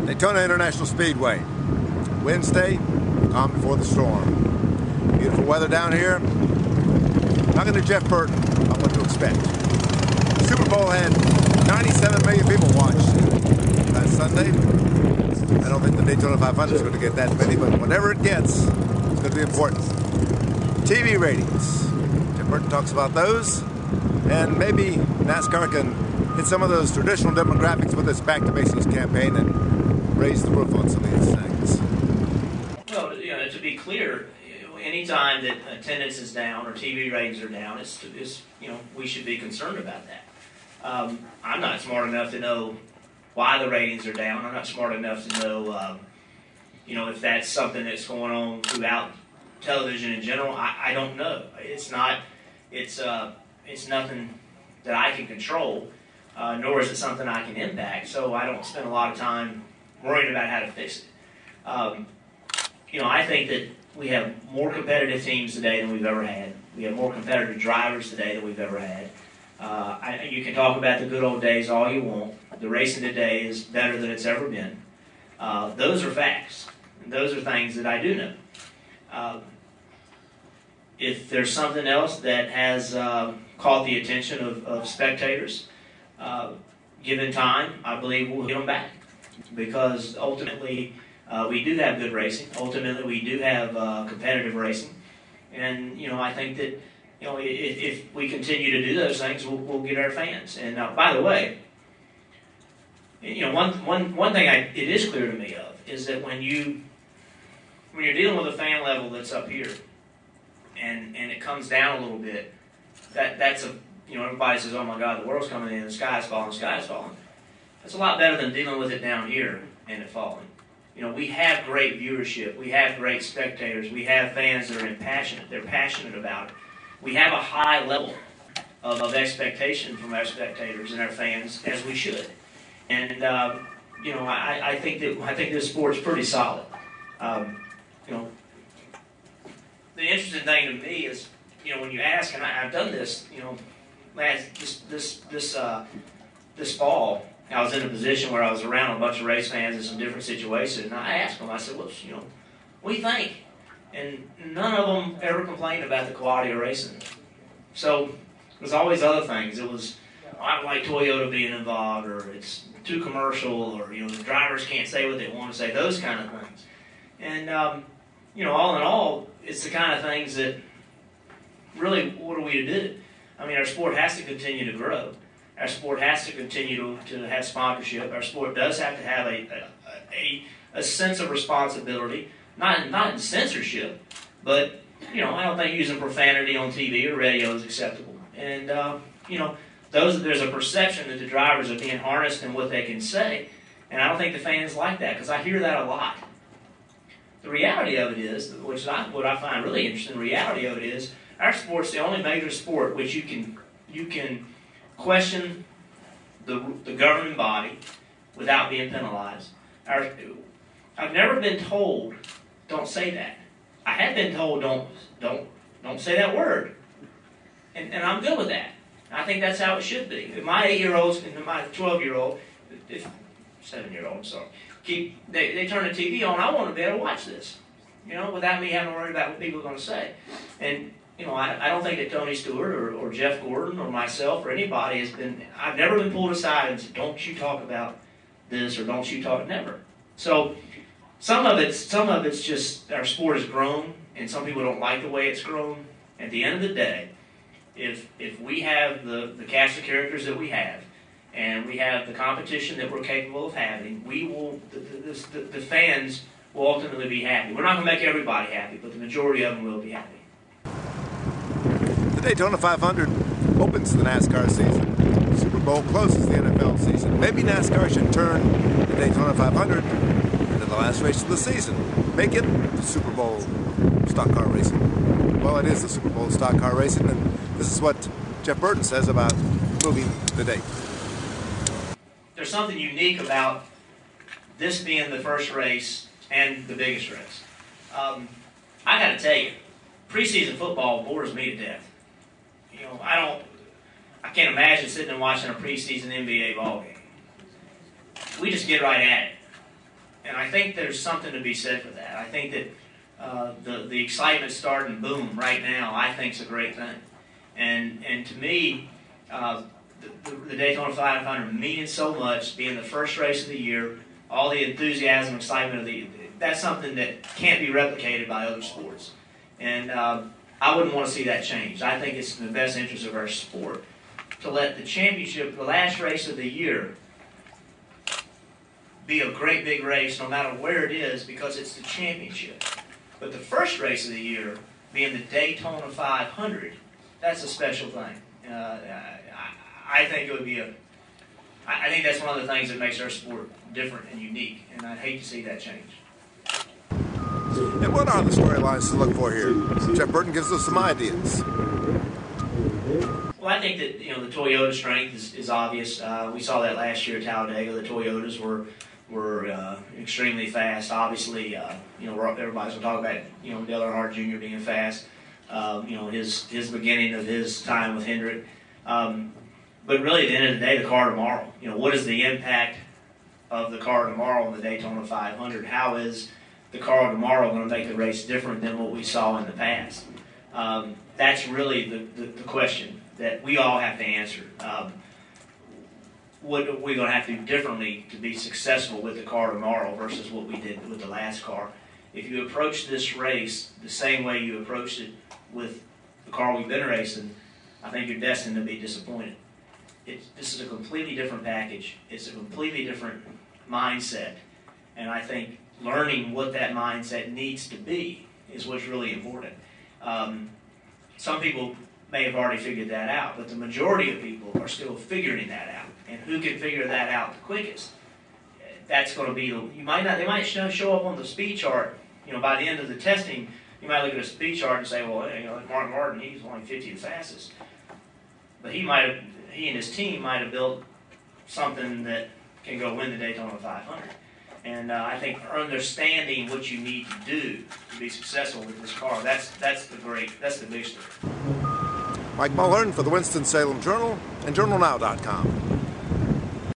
Daytona International Speedway. Wednesday, calm before the storm. Beautiful weather down here. Talking to Jeff Burton about what to expect. The Super Bowl had 97 million people watched last Sunday. I don't think the Daytona 500 is going to get that many, but whatever it gets, it's going to be important. TV ratings. Jeff Burton talks about those, and maybe NASCAR can hit some of those traditional demographics with its Back to Basics campaign and raise the roof on some of these things. Well, to be clear, anytime that attendance is down or TV ratings are down, we should be concerned about that. I'm not smart enough to know why the ratings are down. I'm not smart enough to know, if that's something that's going on throughout television in general. I don't know. It's nothing that I can control, nor is it something I can impact. So I don't spend a lot of time worrying about how to fix it. I think that we have more competitive teams today than we've ever had. We have more competitive drivers today than we've ever had. You can talk about the good old days all you want. The racing today is better than it's ever been. Those are facts. And those are things that I do know. If there's something else that has caught the attention of spectators, given time, I believe we'll get them back. Because ultimately, we do have good racing. Ultimately, we do have competitive racing. And, I think that, if we continue to do those things, we'll get our fans. And by the way, one thing it is clear to me of is that when you're dealing with a fan level that's up here, and it comes down a little bit, that's everybody says, oh my God, the world's coming in, the sky's falling, the sky's falling. That's a lot better than dealing with it down here and it falling. We have great viewership. We have great spectators. We have fans that are passionate. They're passionate about it. We have a high level of expectation from our spectators and our fans, as we should. And I think this sport's pretty solid. The interesting thing to me is, when you ask, and I've done this, this fall, I was in a position where I was around a bunch of race fans in some different situations, and I asked them, I said, what do you think? And none of them ever complained about the quality of racing. So there's always other things. It was, I don't like Toyota being involved, or it's too commercial, or the drivers can't say what they want to say, those kind of things. And all in all, it's the kind of things that really, what are we to do? Our sport has to continue to grow. Our sport has to continue to have sponsorship. Our sport does have to have a sense of responsibility, not in censorship, but I don't think using profanity on TV or radio is acceptable. And there's a perception that the drivers are being harnessed in what they can say, and I don't think the fans like that, because I hear that a lot. The reality of it is, what I find really interesting, the reality of it is, our sport's the only major sport which you can question the governing body without being penalized. I've never been told, don't say that. I have been told, don't say that word. And I'm good with that. I think that's how it should be. If my 8-year-olds and my 12-year-old, 7-year-old, sorry, they turn the TV on, I want to be able to watch this, without me having to worry about what people are going to say. And I don't think that Tony Stewart or Jeff Gordon or myself or anybody I've never been pulled aside and said, don't you talk about this or don't you talk, never. So some of it's just our sport has grown and some people don't like the way it's grown. At the end of the day, if we have the cast of characters that we have and we have the competition that we're capable of having, the fans will ultimately be happy. We're not going to make everybody happy, but the majority of them will be happy. The Daytona 500 opens the NASCAR season. The Super Bowl closes the NFL season. Maybe NASCAR should turn the Daytona 500 into the last race of the season. Make it the Super Bowl stock car racing. Well, it is the Super Bowl stock car racing, and this is what Jeff Burton says about moving the date. There's something unique about this being the first race and the biggest race. I got to tell you, preseason football bores me to death. I can't imagine sitting and watching a preseason NBA ball game. We just get right at it. And I think there's something to be said for that. I think that the excitement starting boom right now, I think is a great thing. And to me, the Daytona 500 meaning so much, being the first race of the year, all the enthusiasm, excitement that's something that can't be replicated by other sports. And I wouldn't want to see that change. I think it's in the best interest of our sport to let the championship, the last race of the year, be a great big race no matter where it is, because it's the championship. But the first race of the year, being the Daytona 500, that's a special thing. I think it would be I think that's one of the things that makes our sport different and unique, and I'd hate to see that change. And what are the storylines to look for here? Jeff Burton gives us some ideas. Well, I think that the Toyota strength is obvious. We saw that last year at Talladega. The Toyotas were extremely fast. Obviously, everybody's gonna talk about Dale Earnhardt Jr. being fast. His beginning of his time with Hendrick. But really, at the end of the day, the car tomorrow. What is the impact of the car tomorrow in the Daytona 500? How is the car tomorrow going to make the race different than what we saw in the past? That's really the question that we all have to answer. What are we going to have to do differently to be successful with the car tomorrow versus what we did with the last car? If you approach this race the same way you approached it with the car we've been racing, I think you're destined to be disappointed. This is a completely different package. It's a completely different mindset. And I think learning what that mindset needs to be is what's really important. Some people may have already figured that out, but the majority of people are still figuring that out. And who can figure that out the quickest? That's going to be, they might show up on the speed chart, by the end of the testing. You might look at a speed chart and say, well, Mark Martin, he's only 50 the fastest. But he and his team might have built something that can go win the Daytona 500. And I think understanding what you need to do to be successful with this car, that's the big story. Mike Mulhern for the Winston-Salem Journal and JournalNow.com.